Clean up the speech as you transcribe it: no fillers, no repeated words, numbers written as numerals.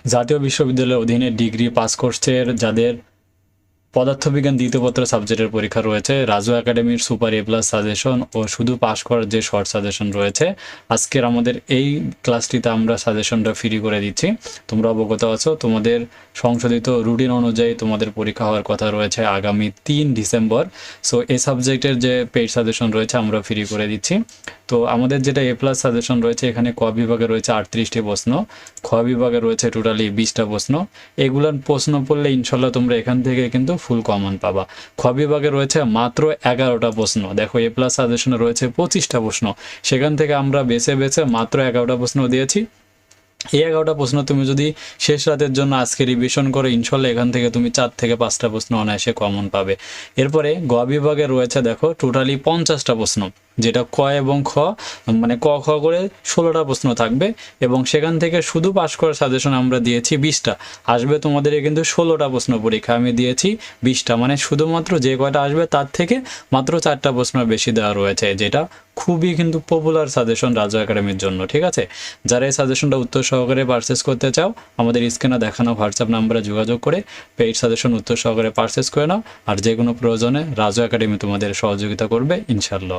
জাতীয় বিশ্ববিদ্যালয়ের অধীনে ডিগ্রি পাস কোর্সের যাদের পদার্থবিজ্ঞান দ্বিতীয় পত্র সাবজেক্টের পরীক্ষা রয়েছে, রাজু একাডেমির সুপার এ প্লাস সাজেশন ও শুধু পাস করার যে শর্ট সাজেশন রয়েছে, আজকের আমাদের এই ক্লাসটিতে আমরা সাজেশনটা ফ্রি করে দিচ্ছি। তোমরা অবগত আছো, তোমাদের সংশোধিত রুটিন অনুযায়ী তোমাদের পরীক্ষা হওয়ার কথা রয়েছে আগামী 3 ডিসেম্বর। সো এই সাবজেক্টের যে পেইড সাজেশন রয়েছে আমরা ফ্রি করে দিচ্ছি। তো আমাদের যেটা এ প্লাস সাজেশন রয়েছে, এখানে ক বিভাগে রয়েছে 38টি প্রশ্ন, খ বিভাগে রয়েছে টোটালি 20টা প্রশ্ন। এগুলার প্রশ্ন পড়লে ইনশাল্লাহ তোমরা এখান থেকে কিন্তু ফুল কমন পাবা। খ বিভাগে রয়েছে মাত্র 11টা প্রশ্ন। দেখো এ প্লাস সাজেশনে রয়েছে 25টা প্রশ্ন, সেখান থেকে আমরা বেছে বেছে মাত্র 11টা প্রশ্ন দিয়েছি। এই 11টা প্রশ্ন তুমি যদি শেষ রাতের জন্য আজকে রিভিশন করো, ইনশাল্লাহ এখান থেকে তুমি 4 থেকে 5টা প্রশ্ন অনায়াসে কমন পাবে। এরপরে গ বিভাগে রয়েছে দেখো টোটালি 50টা প্রশ্ন, যেটা ক এবং খ মানে ক খ করে 16টা প্রশ্ন থাকবে, এবং সেখান থেকে শুধু পাস করার সাজেশন আমরা দিয়েছি 20টা। আসবে তোমাদের কিন্তু 16টা প্রশ্ন পরীক্ষা, আমি দিয়েছি 20টা, মানে শুধুমাত্র যে কয়টা আসবে তার থেকে মাত্র 4টা প্রশ্ন বেশি দেওয়া রয়েছে, যেটা খুবই কিন্তু পপুলার সাজেশন রাজু একাডেমির জন্য। ঠিক আছে, যারা এই সাজেশনটা উত্তর সহকারে পারচেস করতে চাও, আমাদের স্ক্রিনে দেখানো হোয়াটসঅ্যাপ নাম্বারে যোগাযোগ করে পেইড সাজেশন উত্তর সহকারে পারচেস করে নাও। আর যে কোনো প্রয়োজনে রাজু একাডেমি তোমাদের সহযোগিতা করবে ইনশাল্লাহ।